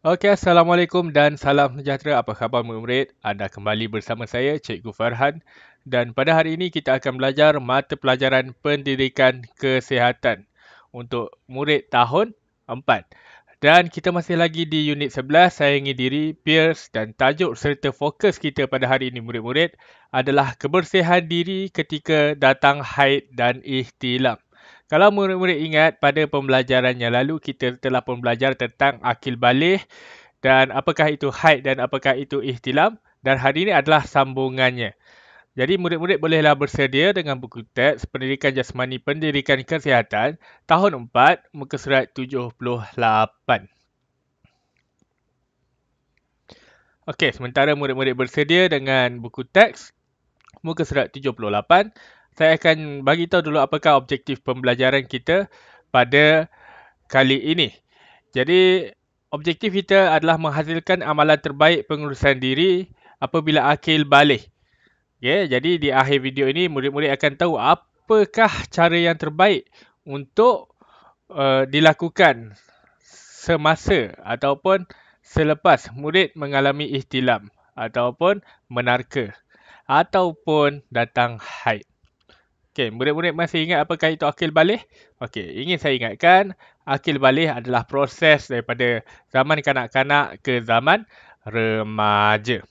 Okey, Assalamualaikum dan salam sejahtera. Apa khabar murid-murid? Anda kembali bersama saya, Cikgu Farhan. Dan pada hari ini kita akan belajar mata pelajaran pendidikan kesihatan untuk murid tahun 4. Dan kita masih lagi di unit 11, sayangi diri, peers dan tajuk serta fokus kita pada hari ini murid-murid adalah kebersihan diri ketika datang haid dan ihtilam. Kalau murid-murid ingat pada pembelajaran yang lalu kita telah pun belajar tentang akil baligh dan apakah itu haid dan apakah itu ihtilam, dan hari ini adalah sambungannya. Jadi murid-murid bolehlah bersedia dengan buku teks Pendidikan Jasmani Pendidikan Kesihatan tahun 4 muka surat 78. Okey, sementara murid-murid bersedia dengan buku teks muka surat 78, saya akan bagi tahu dulu apakah objektif pembelajaran kita pada kali ini. Jadi, objektif kita adalah menghasilkan amalan terbaik pengurusan diri apabila akil baligh. Okay, jadi di akhir video ini, murid-murid akan tahu apakah cara yang terbaik untuk dilakukan semasa ataupun selepas murid mengalami ihtilam ataupun menarka ataupun datang haid. Okey, murid-murid masih ingat apakah itu akil baligh? Okey, ingin saya ingatkan, akil baligh adalah proses daripada zaman kanak-kanak ke zaman remaja.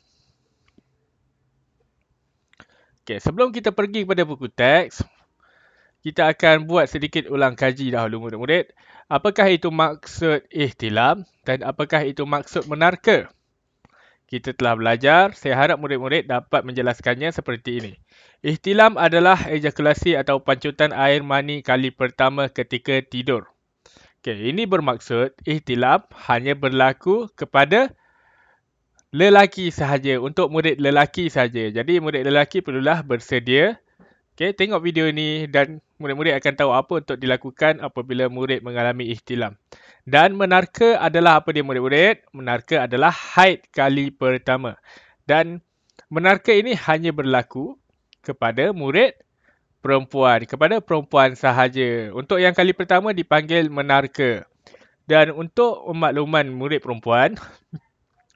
Okey, sebelum kita pergi kepada buku teks, kita akan buat sedikit ulang kaji dahulu murid-murid. Apakah itu maksud ihtilam dan apakah itu maksud menarka? Kita telah belajar, saya harap murid-murid dapat menjelaskannya seperti ini. Ihtilam adalah ejakulasi atau pancutan air mani kali pertama ketika tidur. Okey, ini bermaksud ihtilam hanya berlaku kepada lelaki sahaja, untuk murid lelaki sahaja. Jadi murid lelaki perlulah bersedia. Okey, tengok video ini dan murid-murid akan tahu apa untuk dilakukan apabila murid mengalami ihtilam. Dan menarka adalah apa dia murid-murid? Menarka adalah haid kali pertama. Dan menarka ini hanya berlaku kepada murid perempuan. Kepada perempuan sahaja. Untuk yang kali pertama dipanggil menarka. Dan untuk makluman murid perempuan,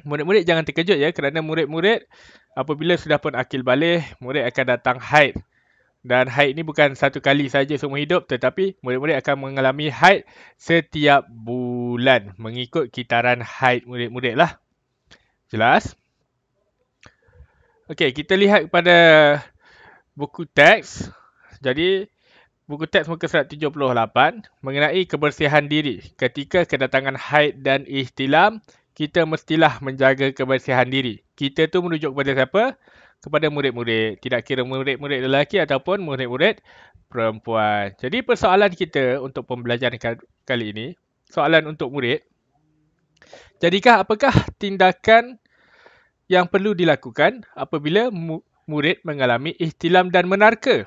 murid-murid jangan terkejut ya, kerana murid-murid apabila sudah pun akil baligh, murid akan datang haid. Dan haid ini bukan satu kali saja seumur hidup, tetapi murid-murid akan mengalami haid setiap bulan mengikut kitaran haid murid-murid lah. Jelas? Okey, kita lihat kepada buku teks. Jadi, buku teks muka surat 78 mengenai kebersihan diri. Ketika kedatangan haid dan ihtilam, kita mestilah menjaga kebersihan diri. Kita tu merujuk kepada siapa? Kepada murid-murid. Tidak kira murid-murid lelaki ataupun murid-murid perempuan. Jadi persoalan kita untuk pembelajaran kali ini, soalan untuk murid. Jadikah apakah tindakan yang perlu dilakukan apabila murid mengalami ihtilam dan menarka?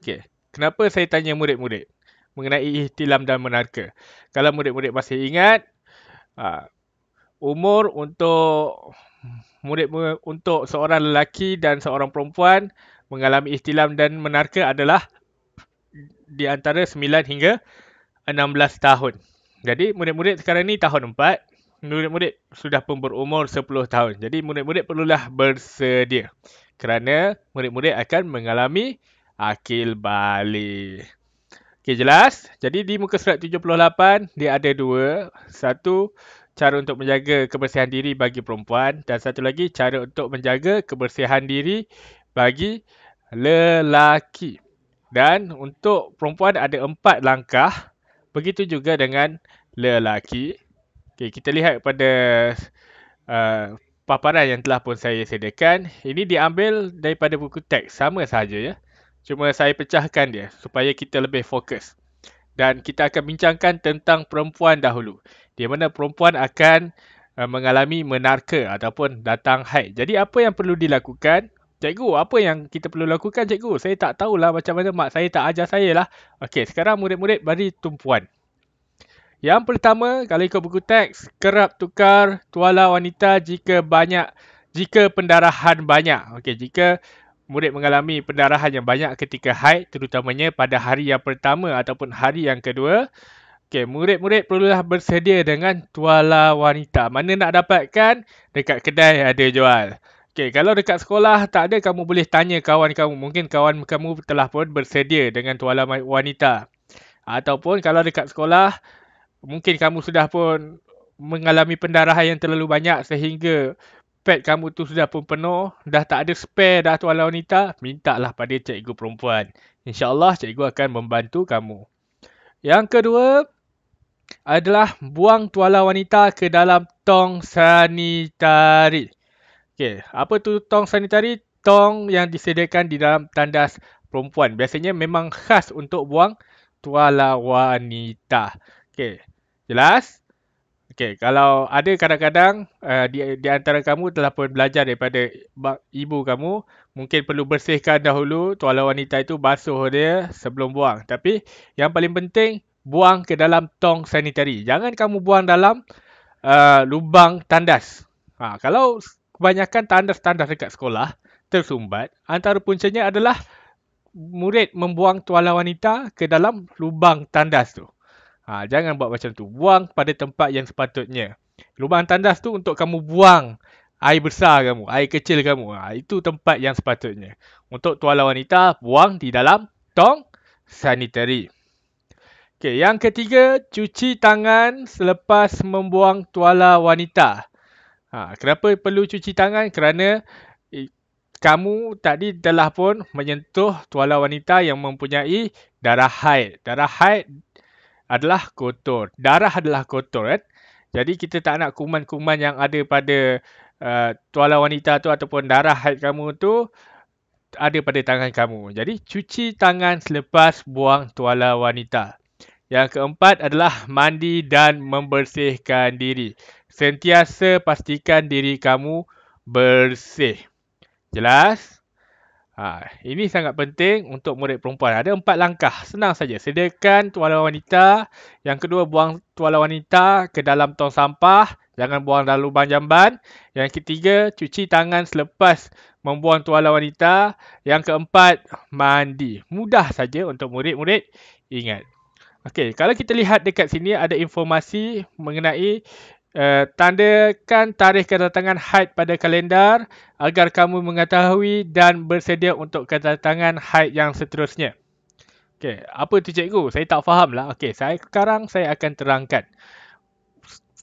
Okey, kenapa saya tanya murid-murid mengenai ihtilam dan menarka? Kalau murid-murid masih ingat, umur untuk untuk seorang lelaki dan seorang perempuan mengalami ihtilam dan menarka adalah di antara 9 hingga 16 tahun. Jadi murid-murid sekarang ni tahun 4, murid-murid sudah pun berumur 10 tahun. Jadi murid-murid perlulah bersedia kerana murid-murid akan mengalami akil baligh. Okey, jelas? Jadi di muka surat 78 dia ada dua. Satu, cara untuk menjaga kebersihan diri bagi perempuan, dan satu lagi cara untuk menjaga kebersihan diri bagi lelaki. Dan untuk perempuan ada 4 langkah, begitu juga dengan lelaki. Okey, kita lihat pada paparan yang telah pun saya sediakan. Ini diambil daripada buku teks, sama sahaja ya. Cuma saya pecahkan dia supaya kita lebih fokus. Dan kita akan bincangkan tentang perempuan dahulu, di mana perempuan akan mengalami menarka ataupun datang haid. Jadi apa yang perlu dilakukan? Cikgu, apa yang kita perlu lakukan cikgu? Saya tak tahulah macam mana, mak saya tak ajar saya lah. Okey, sekarang murid-murid beri tumpuan. Yang pertama, kalau ikut buku teks, kerap tukar tuala wanita jika pendarahan banyak. Okey, jika murid mengalami pendarahan yang banyak ketika haid, terutamanya pada hari yang pertama ataupun hari yang kedua, Okey, murid-murid perlulah bersedia dengan tuala wanita. Mana nak dapatkan? Dekat kedai ada jual. Okey, kalau dekat sekolah tak ada, kamu boleh tanya kawan kamu. Mungkin kawan kamu telah pun bersedia dengan tuala wanita. Ataupun kalau dekat sekolah, mungkin kamu sudah pun mengalami pendarahan yang terlalu banyak sehingga pad kamu tu sudah pun penuh, dah tak ada spare dah tuala wanita, mintalah pada cikgu perempuan. InsyaAllah cikgu akan membantu kamu. Yang kedua adalah buang tuala wanita ke dalam tong sanitari. Okey, apa tu tong sanitari? Tong yang disediakan di dalam tandas perempuan. Biasanya memang khas untuk buang tuala wanita. Okey, jelas? Okey, kalau ada kadang-kadang di antara kamu telah pun belajar daripada ibu kamu, mungkin perlu bersihkan dahulu tuala wanita itu, basuh dia sebelum buang. Tapi yang paling penting, buang ke dalam tong sanitari. Jangan kamu buang dalam lubang tandas. Kalau kebanyakan tandas-tandas dekat sekolah tersumbat, antara puncanya adalah murid membuang tuala wanita ke dalam lubang tandas tu. Jangan buat macam tu. Buang pada tempat yang sepatutnya. Lubang tandas tu untuk kamu buang air besar kamu, air kecil kamu. Itu tempat yang sepatutnya. Untuk tuala wanita, buang di dalam tong sanitari. Okey, yang ketiga, cuci tangan selepas membuang tuala wanita. Kenapa perlu cuci tangan? Kerana kamu tadi telah pun menyentuh tuala wanita yang mempunyai darah haid. Darah haid adalah kotor. Darah adalah kotor, kan? Jadi kita tak nak kuman-kuman yang ada pada tuala wanita tu ataupun darah haid kamu tu ada pada tangan kamu. Jadi cuci tangan selepas buang tuala wanita. Yang keempat adalah mandi dan membersihkan diri. Sentiasa pastikan diri kamu bersih. Jelas? Ini sangat penting untuk murid perempuan. Ada 4 langkah. Senang saja. Sediakan tuala wanita. Yang kedua, buang tuala wanita ke dalam tong sampah. Jangan buang dalam lubang jamban. Yang ketiga, cuci tangan selepas membuang tuala wanita. Yang keempat, mandi. Mudah saja untuk murid-murid ingat. Okey, kalau kita lihat dekat sini ada informasi mengenai tandakan tarikh kedatangan haid pada kalendar agar kamu mengetahui dan bersedia untuk kedatangan haid yang seterusnya. Okey, apa tu cikgu? Saya tak faham lah. Okey, sekarang saya akan terangkan.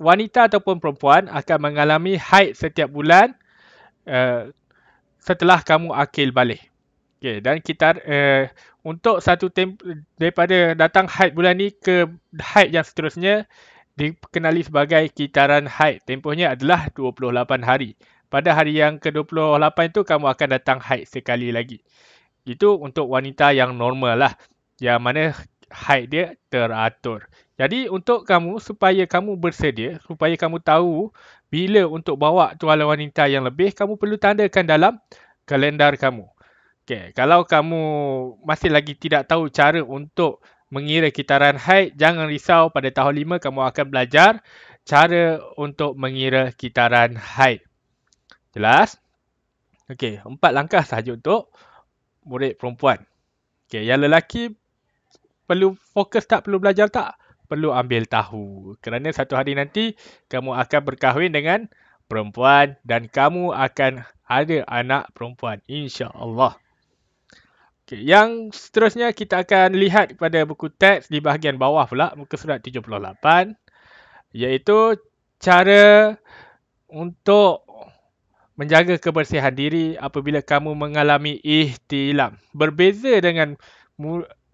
Wanita ataupun perempuan akan mengalami haid setiap bulan setelah kamu akil balik. Okey, dan kita untuk satu daripada datang haid bulan ni ke haid yang seterusnya dikenali sebagai kitaran haid. Tempohnya adalah 28 hari. Pada hari yang ke-28 itu kamu akan datang haid sekali lagi. Itu untuk wanita yang normal lah. Yang mana haid dia teratur. Jadi untuk kamu, supaya kamu bersedia, supaya kamu tahu bila untuk bawa tuala wanita yang lebih, kamu perlu tandakan dalam kalendar kamu. Okay, kalau kamu masih lagi tidak tahu cara untuk mengira kitaran haid, jangan risau, pada tahun 5 kamu akan belajar cara untuk mengira kitaran haid. Jelas? Okey, 4 langkah sahaja untuk murid perempuan. Okey, yang lelaki perlu fokus tak, perlu belajar tak? Perlu ambil tahu. Kerana satu hari nanti kamu akan berkahwin dengan perempuan dan kamu akan ada anak perempuan, insya-Allah. Okay, yang seterusnya kita akan lihat pada buku teks di bahagian bawah pula, muka surat 78, iaitu cara untuk menjaga kebersihan diri apabila kamu mengalami ihtilam. Berbeza dengan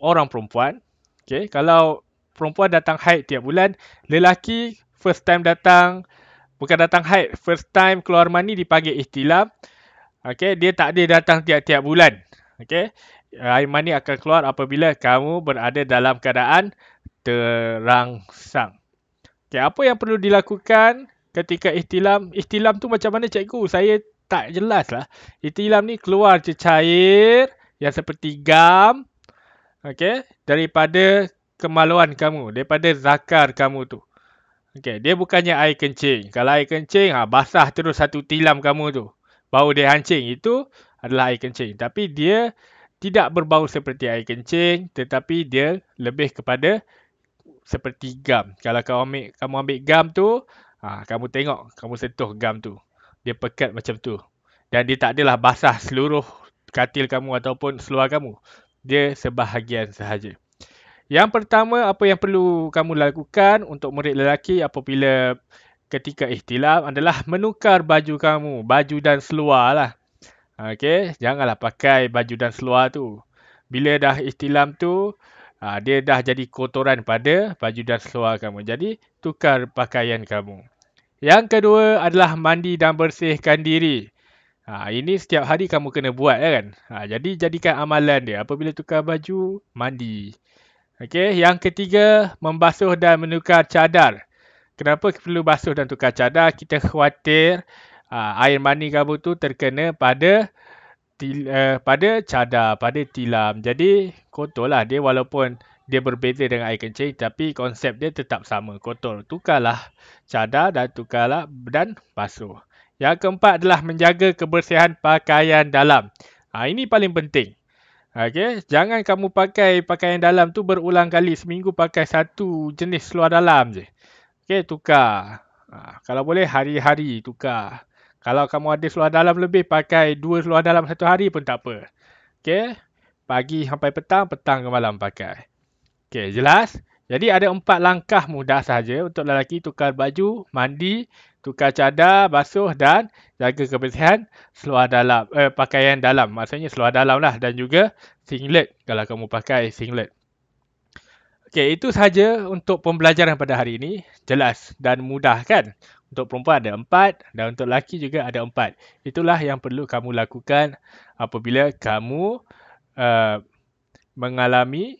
orang perempuan. Okay, kalau perempuan datang haid tiap bulan, lelaki first time datang, bukan datang haid, first time keluar mani dipanggil ihtilam. Okay, dia tak ada datang tiap-tiap bulan. Okay, air mani akan keluar apabila kamu berada dalam keadaan terangsang. Okay, apa yang perlu dilakukan ketika ihtilam? Ihtilam tu macam mana, cikgu? Saya tak jelas lah. Ihtilam ni keluar cecair yang seperti gam, okay, daripada kemaluan kamu, daripada zakar kamu tu. Okay, dia bukannya air kencing. Kalau air kencing, basah terus satu tilam kamu tu, bau dia hancing, itu adalah air kencing. Tapi dia tidak berbau seperti air kencing, tetapi dia lebih kepada seperti gam. Kalau kamu ambil gam tu, kamu tengok, kamu sentuh gam tu. Dia pekat macam tu. Dan dia tak adalah basah seluruh katil kamu ataupun seluar kamu. Dia sebahagian sahaja. Yang pertama, apa yang perlu kamu lakukan untuk murid lelaki apabila ketika ihtilam adalah menukar baju kamu. Baju dan seluar lah. Okey, janganlah pakai baju dan seluar tu. Bila dah ihtilam tu, dia dah jadi kotoran pada baju dan seluar kamu. Jadi, tukar pakaian kamu. Yang kedua adalah mandi dan bersihkan diri. Ini setiap hari kamu kena buat kan. Jadi, jadikan amalan dia. Apabila tukar baju, mandi. Okey, yang ketiga, membasuh dan menukar cadar. Kenapa perlu basuh dan tukar cadar? Kita khawatir air mani kamu tu terkena pada cadar, pada tilam. Jadi kotorlah dia walaupun dia berbeza dengan air kencing tapi konsep dia tetap sama, kotor. Tukarlah cadar dan tukarlah dan basuh. Yang keempat adalah menjaga kebersihan pakaian dalam. Ini paling penting. Okey, jangan kamu pakai pakaian dalam tu berulang kali. Seminggu pakai satu jenis seluar dalam je. Okey, tukar. Kalau boleh hari-hari tukar. Kalau kamu ada seluar dalam lebih, pakai 2 seluar dalam satu hari pun tak apa. Okey, pagi sampai petang, petang ke malam pakai. Okey, jelas? Jadi ada 4 langkah mudah saja untuk lelaki: tukar baju, mandi, tukar cadar, basuh dan jaga kebersihan seluar dalam, pakaian dalam. Maksudnya seluar dalam lah, dan juga singlet kalau kamu pakai singlet. Okey, itu sahaja untuk pembelajaran pada hari ini. Jelas dan mudah kan? Untuk perempuan ada 4 dan untuk lelaki juga ada 4. Itulah yang perlu kamu lakukan apabila kamu mengalami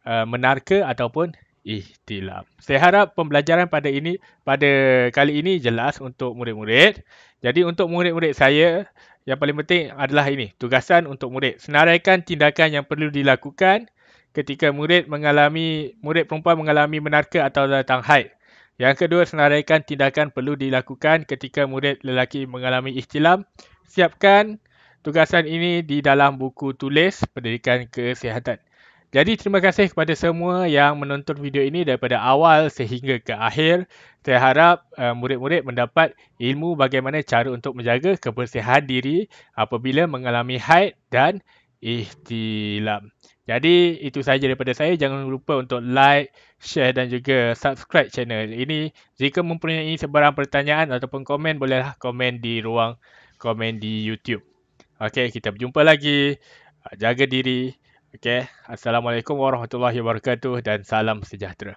menarka ataupun ihtilam. Saya harap pembelajaran pada kali ini jelas untuk murid-murid. Jadi untuk murid-murid saya, yang paling penting adalah ini, tugasan untuk murid. Senaraikan tindakan yang perlu dilakukan ketika murid perempuan mengalami menarka atau datang haid. Yang kedua, senaraikan tindakan perlu dilakukan ketika murid lelaki mengalami ihtilam. Siapkan tugasan ini di dalam buku tulis pendidikan kesihatan. Jadi terima kasih kepada semua yang menonton video ini daripada awal sehingga ke akhir. Saya harap murid-murid mendapat ilmu bagaimana cara untuk menjaga kebersihan diri apabila mengalami haid dan ihtilam. Jadi itu sahaja daripada saya. Jangan lupa untuk like, share dan juga subscribe channel ini. Jika mempunyai sebarang pertanyaan ataupun komen, bolehlah komen di ruang komen di YouTube. Okey, kita berjumpa lagi. Jaga diri. Okey, Assalamualaikum warahmatullahi wabarakatuh dan salam sejahtera.